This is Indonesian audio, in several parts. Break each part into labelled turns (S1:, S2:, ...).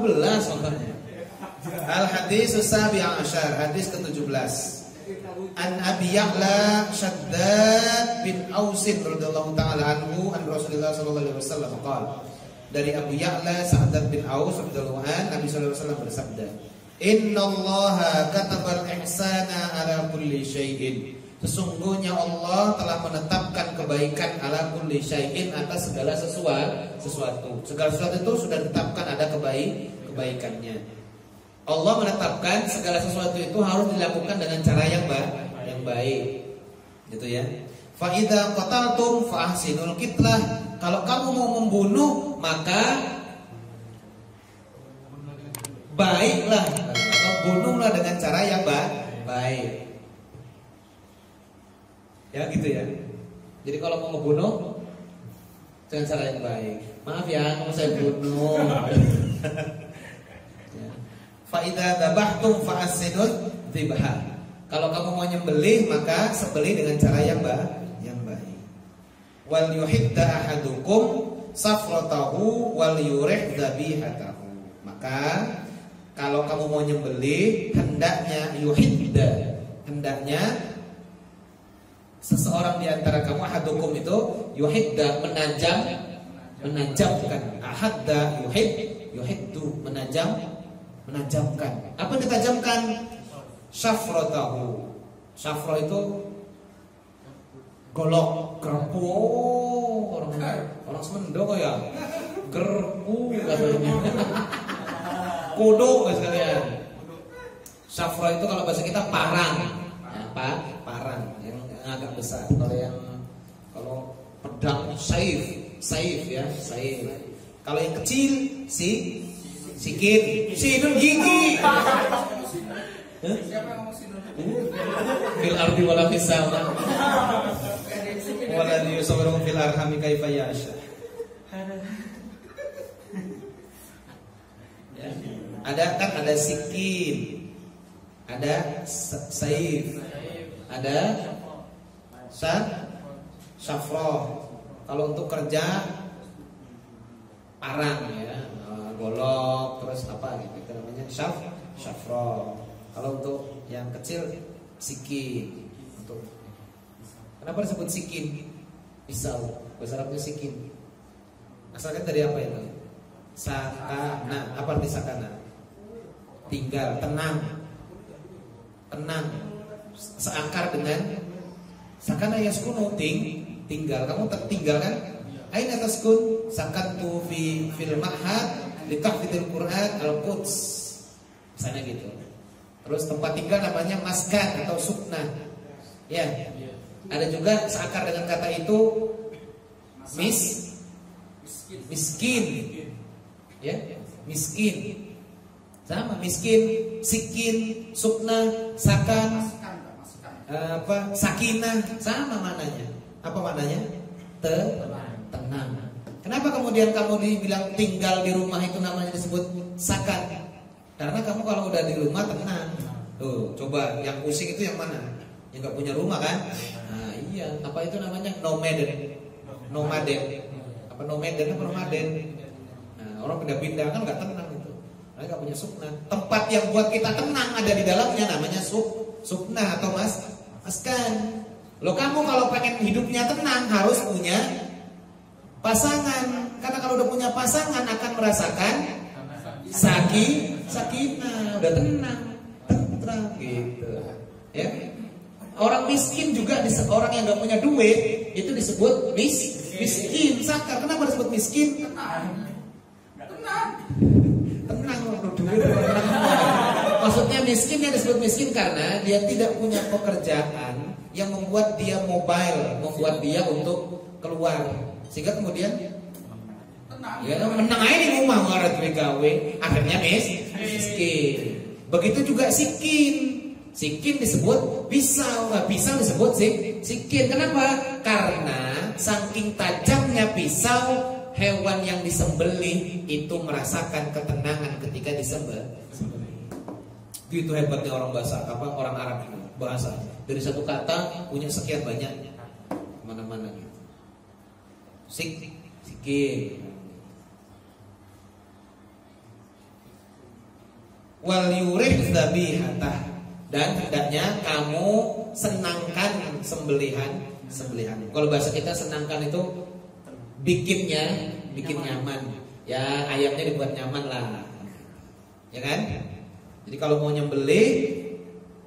S1: 12 makanya. Al-hadis sabi asyar, hadis ke-17. An Abi Ya'la Shaddad bin Aus radhiyallahu taala anhu an Rasulullah sallallahu alaihi wasallam qala. Dari Abu Ya'la Shaddad bin Aus radhiyallahu anhu, Nabi sallallahu alaihi wasallam bersabda, "Innallaha katabal ihsana ala kulli syai'in." Sesungguhnya Allah telah menetapkan kebaikan ala kulli syai'in, atas segala sesuatu. Segala sesuatu itu sudah ditetapkan ada kebaikannya. Allah menetapkan segala sesuatu itu harus dilakukan dengan cara yang baik. Gitu ya. Fa idza qataltum fa ahsinul qitlah. Kalau kamu mau membunuh maka baiklah, bunuhlah dengan cara yang baik. Ya gitu ya. Jadi kalau mau membunuh dengan cara yang baik. Maaf ya, mau saya bunuh. Fa idza dzabhtum fa ahsinul dzibha. Kalau kamu mau nyembelih maka sembelih dengan cara yang baik. Wal yuhidda ahadukum safratahu wal yurih dzabihatahu. Maka kalau kamu mau nyembelih hendaknya seseorang di antara kamu, ahadukum itu yuhidda menajamkan. Ahadda yuhiddu menajamkan. Apa ditajamkan? Syafratahu. Syafra itu golok, gerpu. Orang Sunda kok ya. Gerpu katanya. Kudu sekalian. Syafra itu kalau bahasa kita parang. Ya, parang yang agak besar. Kalau pedang saif ya, saif. Kalau yang kecil sikit, sinun gigi.
S2: Siapa yang ngomong sinun?
S1: Fil ardi wala fis sama. Wala yusawwiruhum fil arhami kaifa yasha. Ya. Ada sikin, ada saif, ada syafroh. Kalau untuk kerja parang ya, golok, terus apa gitu, itu namanya syafroh. Kalau untuk yang kecil sikin. Kenapa disebut sikin? Pisau. Bahasa Arabnya sikin. Asalnya dari apa itu? Sakana. Apa arti sakana? Tinggal, tenang. Seakar dengan sakana yaskunu, tinggal. Kamu tertinggal kan? Aina taskun? Sakantu fil ma'had li tahfidil Qur'an al-Quds. Misalnya gitu. Terus tempat tinggal namanya maskan atau sukna. Ya. Ada juga seakar dengan kata itu miskin. Ya, miskin. Sama miskin, sikin, sukna, sakan, sakinah, sama maknanya. Apa maknanya? Tenang. Kenapa kemudian kamu dibilang tinggal di rumah itu namanya disebut sakan? Karena kamu kalau udah di rumah tenang. Tuh, coba yang pusing itu yang mana? Yang gak punya rumah kan? Nah, iya. Apa itu namanya? Nomaden. Apa nomaden? Nah, orang pindah-pindah kan gak tenang itu. Mereka gak punya sukna. Tempat yang buat kita tenang ada di dalamnya namanya sukna atau maskan. Loh, kamu kalau pengen hidupnya tenang harus punya pasangan. Karena kalau udah punya pasangan akan merasakan sakinah, udah tenang gitu. Ya. Orang miskin juga, orang yang gak punya duit itu disebut miskin. Sakar. Kenapa disebut miskin? Tenang untuk duit. Maksudnya miskin yang disebut miskin karena dia tidak punya pekerjaan yang membuat dia mobile, membuat dia untuk keluar, sehingga kemudian ya menang aja di rumah ngaret gawe, akhirnya miskin. Begitu juga sikin. Sikin disebut pisau, nggak pisau disebut sikin. Kenapa? Karena saking tajamnya pisau, hewan yang disembelih itu merasakan ketenangan ketika disembelih. Gitu hebatnya orang orang Arab itu bahasa. Dari satu kata punya sekian banyak mana-mana gitu. Sikin. wal yurih zabihatah, dan hendaknya kamu senangkan sembelihan. Kalau bahasa kita senangkan itu bikin nyaman. Ya, ayamnya dibuat nyaman lah. Ya kan? Jadi kalau mau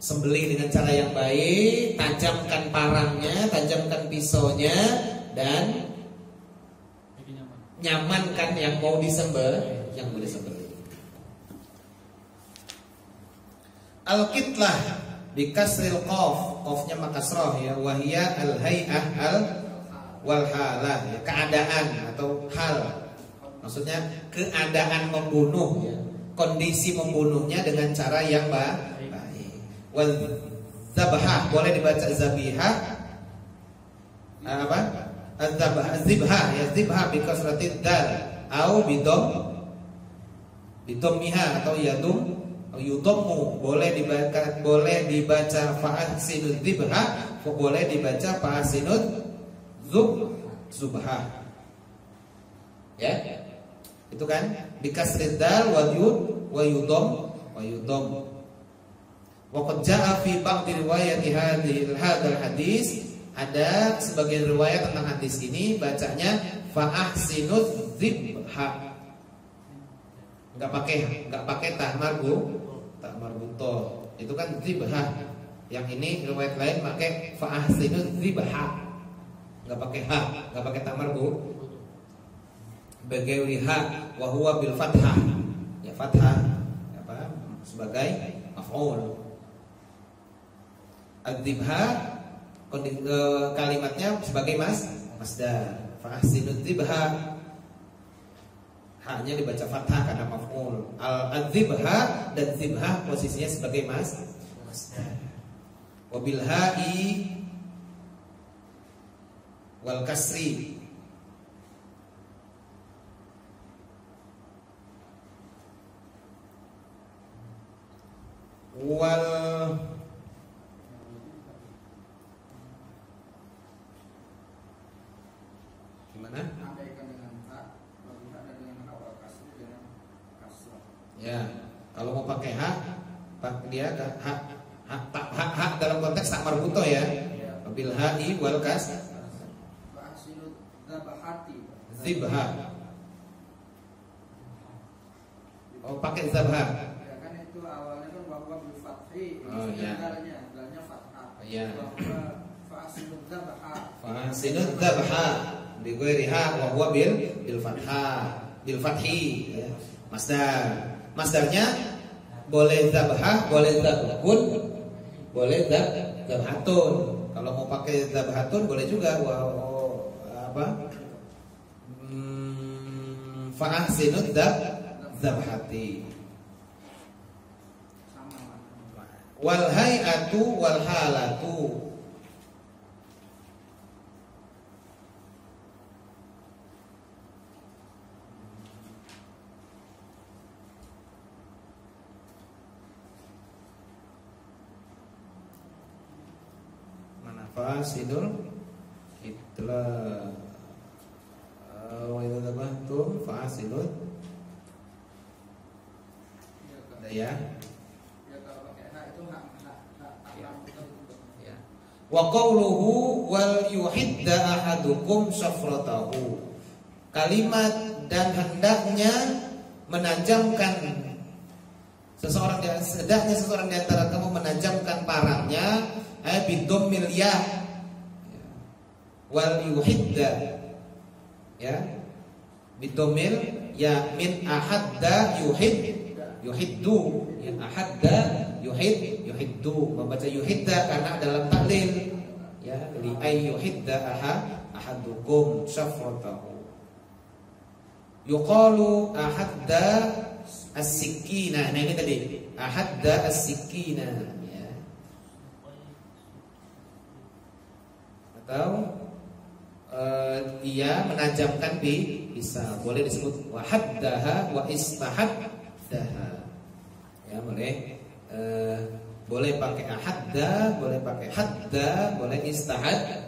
S1: sembelih dengan cara yang baik, tajamkan parangnya, tajamkan pisaunya, dan nyamankan yang mau disembelih. Al-kitlah bikasril qaf, qafnya makasrah ya, wahia al-hay'ah wal halah, ya, keadaan atau hal. Maksudnya keadaan membunuh ya. Kondisi membunuhnya dengan cara yang baik. Wal zabhah boleh dibaca zabihah. Apa? Zibhah ya, zibhah bi kasratid dal au bidommiha atau yudammu, boleh dibaca fa'asinud zibhah, boleh dibaca fa'asinud zubhah. Ya. Itu kan bikasrid dal wa yudam. Wa qad jaa fi ba'd riwayat hadzal hadis, ada sebagian riwayat tentang hadis ini bacanya fa ahsinuz zibha. Enggak pakai ta marbuto. Itu kan zibha. Yang ini riwayat lain pakai fa ahsinuz zibha. Enggak pakai enggak pakai ta marbuto. Bagawiha wa huwa bil fathah. Ya, fathah apa? Sebagai maf'ul. Adzibha kalimatnya sebagai masdar. Fa ahsinuz zibha. Haknya dibaca fathah karena maf'ul. Al-adzibha dan zibha posisinya sebagai masdar. Wa bil ha'i wal kasri. Gimana? Ya, kalau mau pakai dia hak dalam konteks tak marbuto ya. Bil ha'i wal kas zibha. Oh, pakai zabha. Oh ya. Ya. Fa'asinud dzabha bi ghairiha wa huwa bil fathi ya. Masdarnya boleh dzabha, boleh dzabhun, boleh dzabhatun. Kalau mau pakai dzabhatun boleh juga fa'asinud dzabhati. Wal hay'atu wal halatu. Mana fasidul itla wa idza tabantum fasidul ya. Wa qawluhu wal yuhidda ahadukum syafratahu. Kalimat dan hendaknya menajamkan seseorang di antara kamu menajamkan parangnya bidammil ya. Wal yuhidda ya bidammil ya min ahadda yuhiddu ya ahadda yuhiddu, membaca yuhidda karena dalam taklil ya, li ay yuhidda ahadukum syafratahu. Yuqalu ahadda as-sikina. Nah ini tadi ahadda as-sikina ya. Atau ia menajamkan pisau, boleh disebut wahaddaha wa istahaddaha ya, boleh pakai ahadda, boleh pakai hadda, boleh istahadda.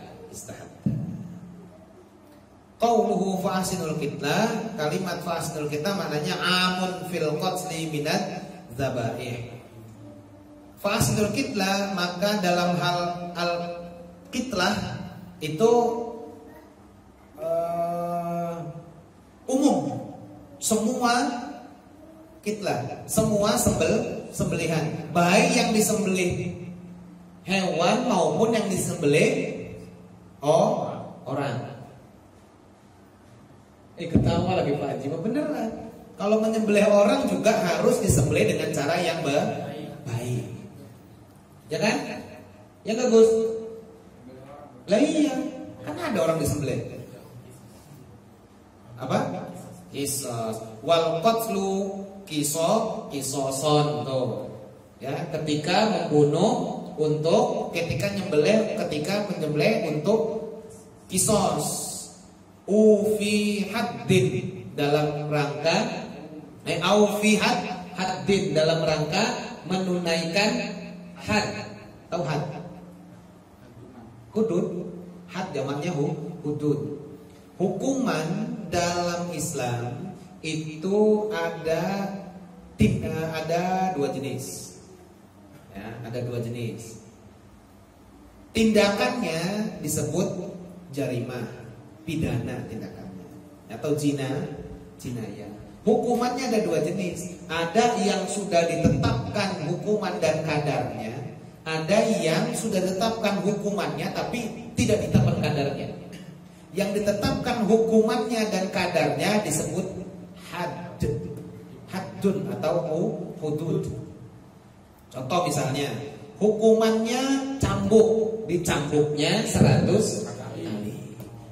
S1: Qauluhu fa'asinul kitlah, kalimat fa'asinul kitlah maknanya amun fil qatli minat dzabaih. Faslul kitlah, maka dalam hal al-kitlah itu umum, semua kitlah, semua sembelihan, baik yang disembelih hewan maupun yang disembelih orang. Ketawa lagi Pak Haji, bener lah. Kalau menyembelih orang juga harus disembelih dengan cara yang baik, ya kan? Ya nggak Gus? Lah iya, kan ada orang disembelih. Apa? Kisos. Wal qatlu kisoson tuh. Ya, ketika membunuh ketika menyembelih untuk kisos. Ufi haddin dalam rangka haddin dalam rangka menunaikan had. Tahu had? Hudud. Had jamaknya hudud. Hukuman dalam Islam itu ada dua jenis. Ya, ada dua jenis. Tindakannya disebut jarimah, pidana tindakannya, atau jinayah. Hukumannya ada dua jenis. Ada yang sudah ditetapkan hukuman dan kadarnya, ada yang sudah ditetapkan hukumannya tapi tidak ditetapkan kadarnya. Yang ditetapkan hukumannya dan kadarnya disebut haddun atau hudud. Contoh misalnya, hukumannya cambuk, dicambuknya 100 kali.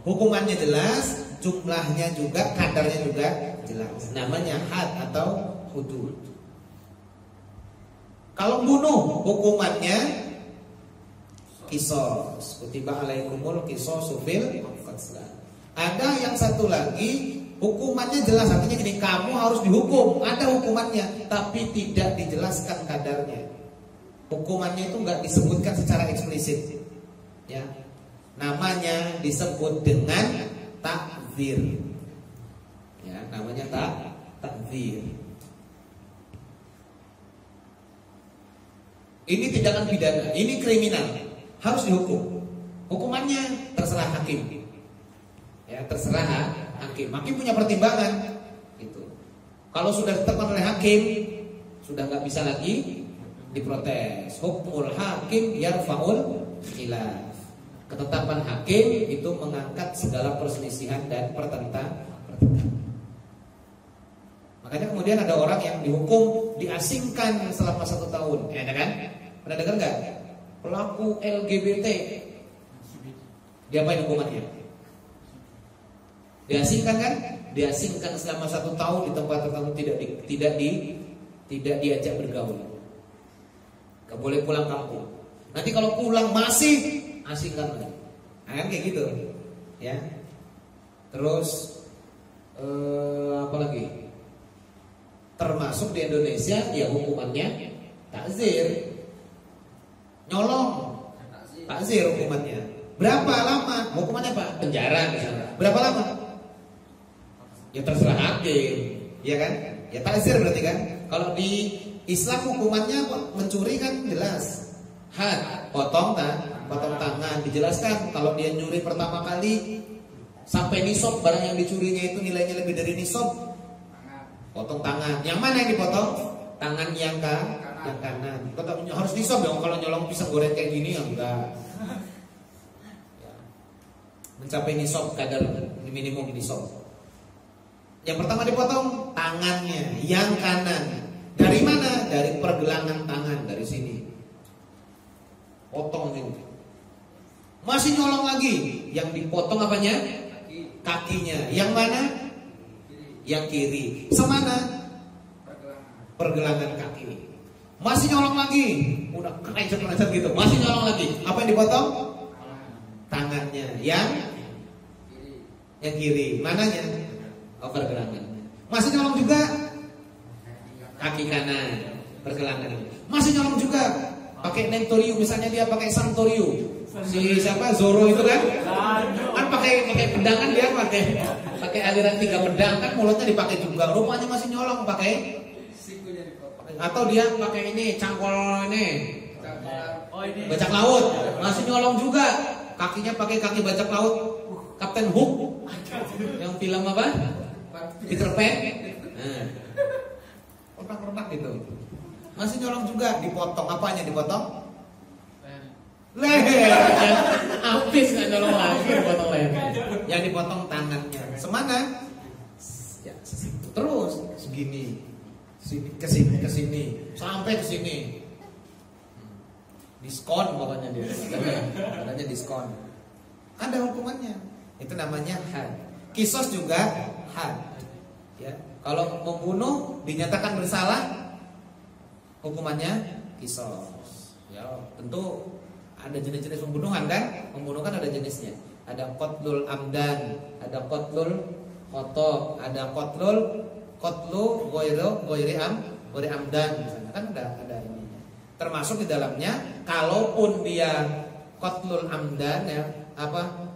S1: Hukumannya jelas, jumlahnya juga, kadarnya juga jelas. Namanya had atau hudud. Kalau bunuh, hukumannya kisos. Kutiba alaikumul kisosu fil qatl. Ada yang satu lagi, hukumannya jelas, artinya gini, kamu harus dihukum, ada hukumannya, tapi tidak dijelaskan kadarnya. Hukumannya itu nggak disebutkan secara eksplisit, ya. Namanya disebut dengan takzir, ya, namanya takzir. Ini tindakan pidana, ini kriminal, harus dihukum. Hukumannya terserah hakim, ya, terserah hakim. Hakim punya pertimbangan, gitu. Kalau sudah ditetapkan oleh hakim, sudah nggak bisa lagi diprotes. Hukmul hakim yarfa'ul khilaf. Ketetapan hakim itu mengangkat segala perselisihan dan pertentangan. Makanya kemudian ada orang yang dihukum diasingkan selama 1 tahun, ya kan? Pernah dengar nggak? Pelaku LGBT, diapain hukumannya? Diasingkan kan? Diasingkan selama 1 tahun di tempat tertentu, tidak diajak bergaul. Gak boleh pulang kampung. Nanti kalau pulang masih asingkan lagi. Kan kayak gitu, ya. Terus apa lagi? Termasuk di Indonesia, ya hukumannya takzir. Nyolong, takzir hukumannya. Berapa lama? Hukumannya apa? Penjara misalnya. Berapa lama? Ya terserah hakim, ya kan? Ya takzir berarti kan? Kalau di Islam hukumannya mencuri kan jelas, had, potong tangan. Dijelaskan kalau dia nyuri pertama kali sampai nisab, barang yang dicurinya itu nilainya lebih dari nisab, potong tangan. Yang mana yang dipotong? Tangan yang kanan. Harus nisab dong. Kalau nyolong pisang goreng kayak gini ya enggak. Ya. Mencapai nisab, kadar minimum nisab. Yang pertama dipotong tangannya yang kanan. Dari mana? Dari pergelangan tangan, dari sini. Potong ini. Masih nyolong lagi. Yang dipotong apanya? Kakinya. Yang mana? Yang kiri. Semana? Pergelangan kaki. Masih nyolong lagi. Udah kerencet gitu. Masih nyolong lagi. Apa yang dipotong? Tangannya. Yang kiri. Mananya? Pergelangan. Masih nyolong juga? Kaki kanan, pergelangan. Masih nyolong juga, pakai Nentorium, misalnya dia pakai Santorium. Si siapa? Zoro itu kan? Kan pakai pedangan, dia pakai aliran 3 pedang, kan mulutnya dipakai juga. Rupanya masih nyolong pakai atau dia pakai ini cangkol ini,
S2: Oh ini.
S1: bajak laut, masih nyolong juga. Kakinya pakai kaki bajak laut, Kapten Hook, yang film apa? Peter Pan. Pernak-pernak gitu. Masih nyolong juga, dipotong apanya dipotong? Leher. Habis nggak nyolong lagi dipotong leher. Yang dipotong tangannya. Semana? Ya, terus segini, ke sini, sampai ke sini. Diskon pokoknya dia. Katanya diskon. Ada hukumannya. Itu namanya had. Kisos juga had. Ya, kalau membunuh dinyatakan bersalah, hukumannya kisos. Ya, tentu ada jenis-jenis pembunuhan kan? Pembunuhan kan ada jenisnya. Ada qatlul amdan, ada qatlul khoto, ada qatlu ghairi amdan misalnya kan ada ininya. Termasuk di dalamnya kalaupun dia qatlul amdan ya, apa?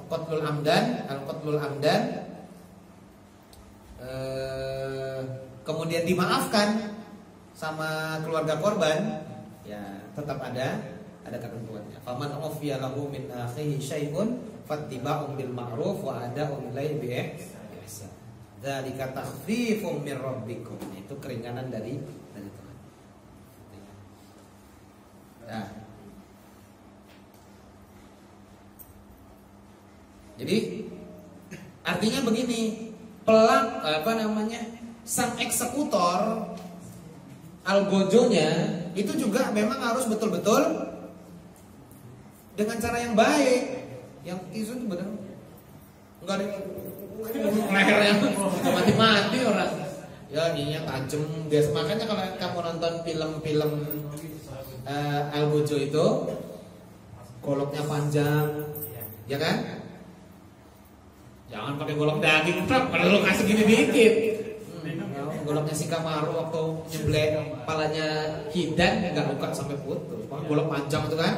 S1: Qatlul amdan kemudian dimaafkan sama keluarga korban, ya tetap ada ketentuannya. Faman ufiya lahu min akhihi syai'un fattiba'un bil ma'ruf wa ada'un ilaihi bi ihsan. Dzalika takhfifun min rabbikum. Itu keringanan dari Tuhan. Nah. Jadi artinya begini, sang eksekutor algojonya itu juga memang harus betul-betul dengan cara yang baik. Yang itu benar enggak ada lehernya mati-mati orang. Ya ininya tajam. Biasa makanya kalau kamu nonton film-film algojo itu goloknya panjang, ya kan? Jangan pakai golok daging, perlu kasih gini dikit. Goloknya si Kamaru waktu nyeblek kepalanya Hidan nggak luka sampai putus. Golok panjang itu kan?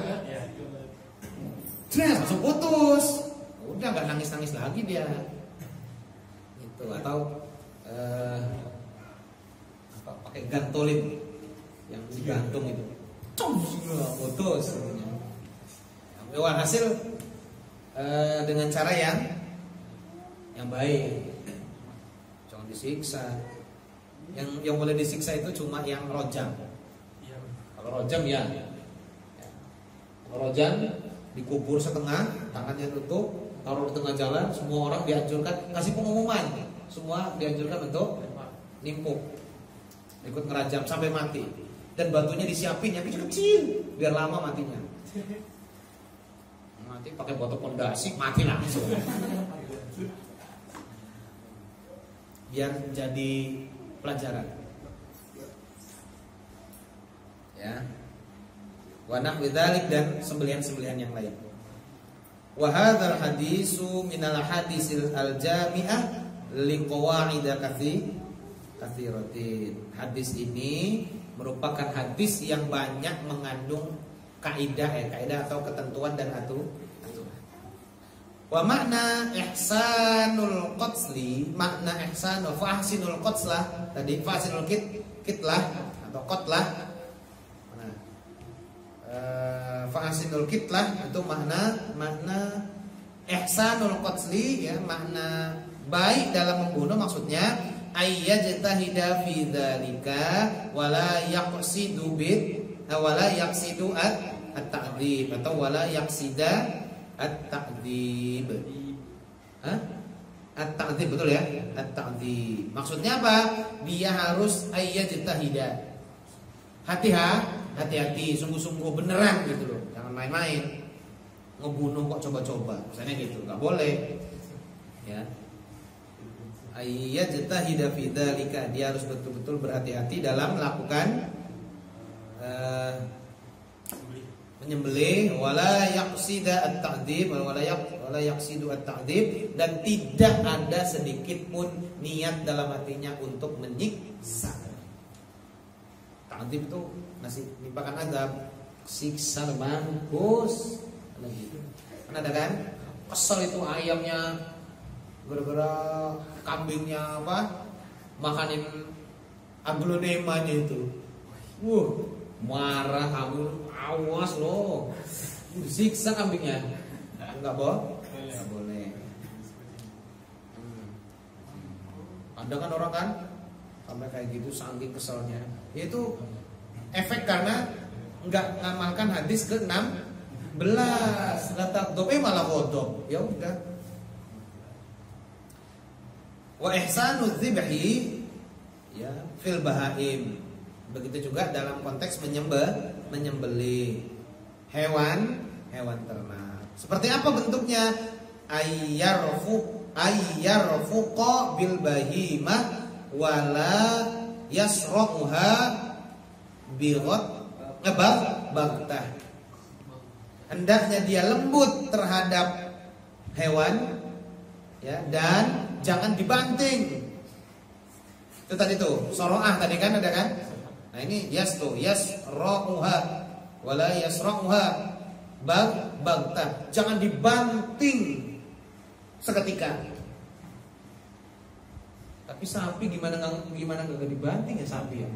S1: Langsung putus. Udah nggak nangis lagi dia. Itu atau pakai gantolin yang digantung itu. Putus. Hasil dengan cara yang baik. Jangan disiksa. Yang boleh disiksa itu cuma yang rojam. Kalau rojam ya. Kalau rojam dikubur setengah, tangannya tutup, taruh di tengah jalan, semua orang dianjurkan kasih pengumuman, semua dianjurkan untuk nimpuk, ikut ngerajam sampai mati, dan batunya disiapin yang kecil-kecil biar lama matinya. Mati pakai batu pondasi, mati langsung. Biar jadi pelajaran. Ya. Wa nahwi dzalik dan sembelihan-sembelihan yang lain. Wa hadzal hadisu minal hadisil al-jami'ah liqawaid katsiratin. Hadis ini merupakan hadis yang banyak mengandung kaidah atau ketentuan dan aturan. Wa makna ihsanul qatli, makna ihsanul fahsinul qatlah tadi fahsinul kitlah atau qatlah. Fa'asinul kitlah itu makna ihsanul qatli, ya, makna baik dalam membunuh maksudnya ayyajtahida fi dzalika wala yaqsidu at-ta'dzib atau wala yaqsida at-ta'dzib. At-ta'dzib betul ya? At-ta'dzib. Maksudnya apa? Dia harus ayyajtahida. Hati-hati, sungguh-sungguh beneran gitu loh. Jangan main-main. Ngebunuh kok coba-coba. Misalnya gitu, enggak boleh. Ya. Ayyajtahida fi dzalika, dia harus betul-betul berhati-hati dalam melakukan menyembelih, wala yaqsida at-ta'dzib, wala yaqsidu at-ta'dzib, dan tidak ada sedikit pun niat dalam hatinya untuk menyiksa. Ta'dzib itu masih nimpakan azab, siksa mampus. Kan ada kan? Kesel itu ayamnya gara-gara kambingnya makanin aglonemanya itu. Marah kamu, awas loh. Disiksa kambingnya. Enggak boleh. Ada kan orang kan sampai kayak gitu saking keselnya. Itu efek karena enggak ngamalkan hadis ke-16. Kata malah kodok. Ya udah. Wa ihsanu dzibhi ya fil bahaim. Begitu juga dalam konteks menyembelih hewan ternak. Seperti apa bentuknya? Ayyarfuqa bil bahimah wala yasra'uha baghtah. Hendaknya dia lembut terhadap hewan ya, dan jangan dibanting. Itu tadi tuh, soro'ah tadi kan ada kan? Nah ini yasra'uha wala yasra'uha baghtah. Jangan dibanting seketika. Tapi sapi gimana nggak dibanting ya sapi ya?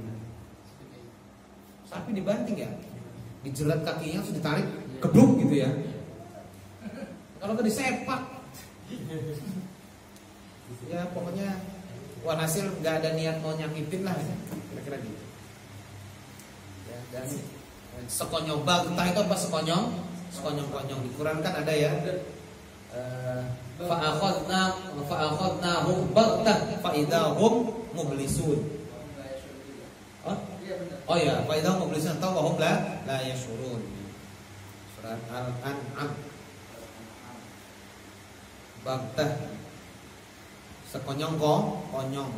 S1: Sapi dibanting ya? Dijerat kakinya sudah ditarik, kebluk gitu ya. Kalau nggak disepak. Ya pokoknya walhasil nggak ada niat mau nyakitin lah, kira-kira gitu. Ya, dan sekonyong baghtah itu apa sekonyong? Sekonyong-konyong. Di Quran kan ada ya. Fa'akhadnahum baghtah fa'idahum mublisun. Oh ya, fa'idahum mublisun atau wahum la yashurun. Surat Al-An'am. Baghtah sekonyong konyong.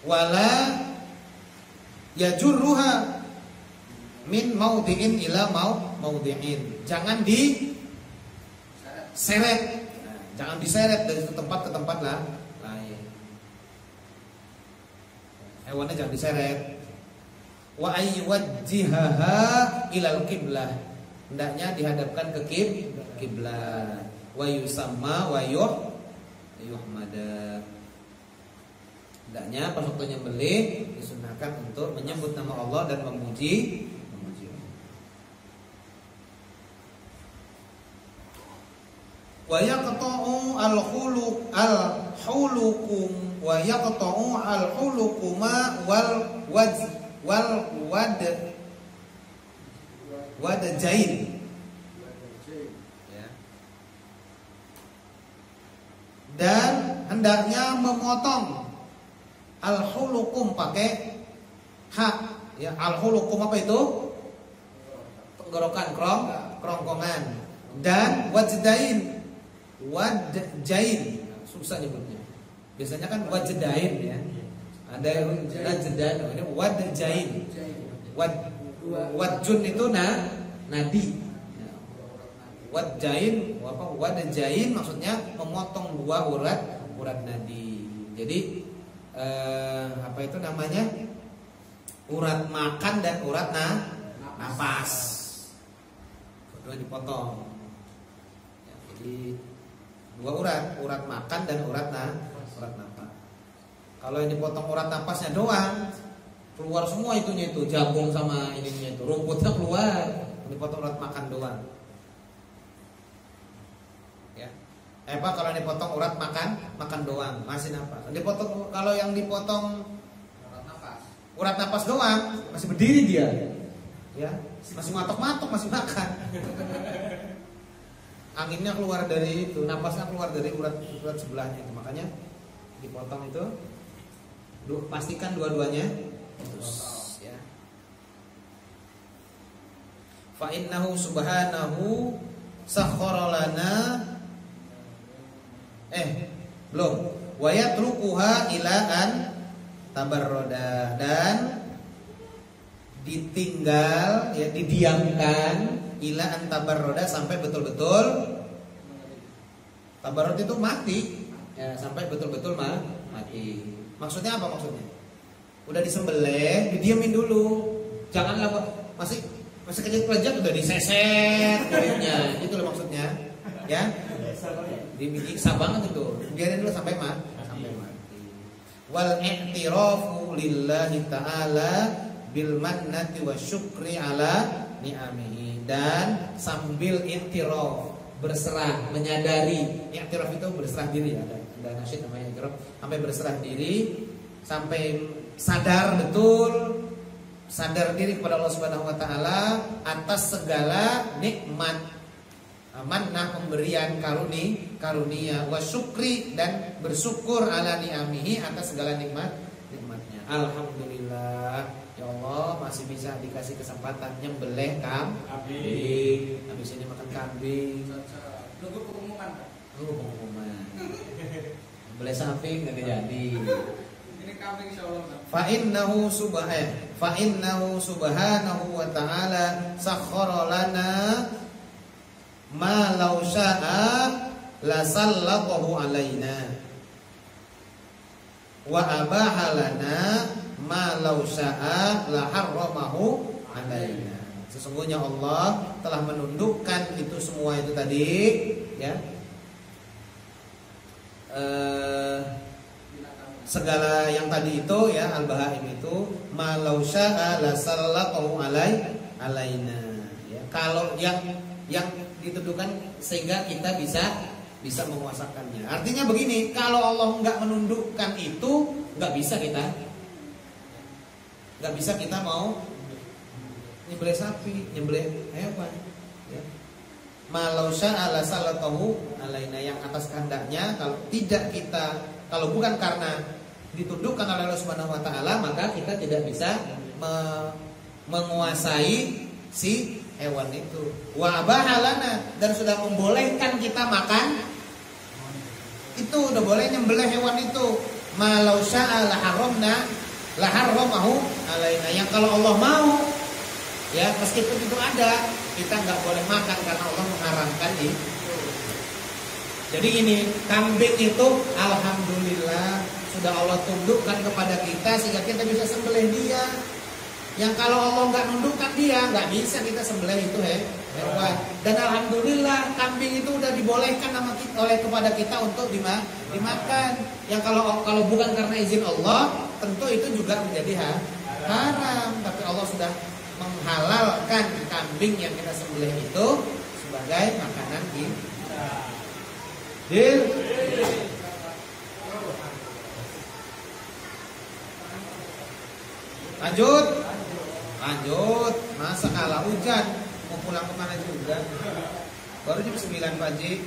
S1: Wala yajurruha min maudhi'in ila maudhi'in. Jangan diseret. Jangan diseret dari satu tempat ke tempat lain. Hewannya jangan diseret. Wa ayyuwajjihaha ilal qiblah. Hendaknya dihadapkan ke kiblat. Wa yusamma wa yuhmada. Hendaknya pas waktu nyembelih disunahkan untuk menyebut nama Allah dan memuji. Wa yaqta'u al-hulukum wa yaqta'u al-hulukuma wadajain ya. Dan hendaknya memotong al-hulukum pakai hak ya. Al-hulukum apa itu? Tenggorokan, kerongkongan. Dan wajdain susah nyebutnya. Biasanya kan wajdain ya. Ada yang wajdan, ini wajdain. Wajjun itu nadi. Wajdain apa? Wajdain maksudnya memotong dua urat nadi. Jadi apa itu namanya? Urat makan dan urat napas. Kedua dipotong. Ya, jadi dua urat makan dan urat napas. Kalau yang dipotong urat napasnya doang, keluar semua itu jagung sama ininya itu, rumputnya keluar. Dipotong urat makan doang. Ya. Apa kalau dipotong urat makan doang, masih napas. Dipotong kalau yang dipotong urat napas doang, masih berdiri dia. Ya, masih matok-matok, masih makan. Anginnya keluar dari itu, napasnya keluar dari urat sebelahnya itu. Makanya dipotong itu. Pastikan dua-duanya putus ya. Fa innahu subhanahu sakhkhara lana belum wa yatrukuha ila an tabarroda, dan ditinggal ya, didiamkan ila an tabarroda sampai betul-betul tabarrod itu mati ya, sampai betul-betul mati. Maksudnya apa maksudnya? Udah disembelih, didiamin dulu. Jangan masih kecil-kecil udah diseset kulitnya. Itu loh maksudnya. Ya. Disiksa banget itu. Biarin dulu sampai mati. wal i'tirafu lillahi ta'ala bil mannati wasyukri ala ni'amihi, dan sambil i'tiraf, berserah, menyadari. I'tiraf itu berserah diri, ada nasyid namanya i'tiraf, sampai berserah diri, sampai sadar betul, sadar diri kepada Allah Subhanahu wa taala atas segala nikmat, manah, pemberian, karunia, wa syukri, dan bersyukur ala ni'amihi, atas segala nikmatnya. Alhamdulillah, ya Allah masih bisa dikasih kesempatan nyembelih kambing. Habis ini makan kambing.
S2: Nunggu pengumuman.
S1: Nyembelih sapi enggak jadi.
S2: Ini kambing insyaallah.
S1: Fa innahu subhanahu wa ta'ala sakhkhara lana ma law syaa la sallatahu alaina wa abaha lana ma law syaa la harramahu alaina. Sesungguhnya Allah telah menundukkan itu semua itu tadi, ya, segala yang tadi itu, ya, al-bahaim itu, ma law syaa la sallatahu alaina, ya, kalau yang ditentukan sehingga kita bisa menguasakannya. Artinya begini, kalau Allah nggak menundukkan itu, nggak bisa kita mau nyembelih sapi, nyembelih hewan, ya. Malau sya'ala salatahu alaina, yang atas kehendaknya, kalau bukan karena ditundukkan oleh Allah Subhanahu wa taala, maka kita tidak bisa menguasai si hewan itu. Wa abahalana, dan sudah membolehkan kita makan itu, udah boleh nyembelih hewan itu. Malau syaa la harramahu alaina, yang kalau Allah mau, ya, meskipun itu ada, kita nggak boleh makan karena Allah mengharamkan itu. Jadi ini kambing itu alhamdulillah sudah Allah tundukkan kepada kita sehingga kita bisa sembelih dia. Yang kalau Allah nggak nundukkan dia, nggak bisa kita sembelih itu hewan. Dan alhamdulillah kambing itu udah dibolehkan kepada kita untuk dimakan. Yang kalau bukan karena izin Allah, tentu itu juga menjadi haram. Tapi Allah sudah menghalalkan kambing yang kita sembelih itu sebagai makanan kita. Deal. Lanjut, masa kalah hujan, mau pulang kemana juga? Baru jam 9 pagi.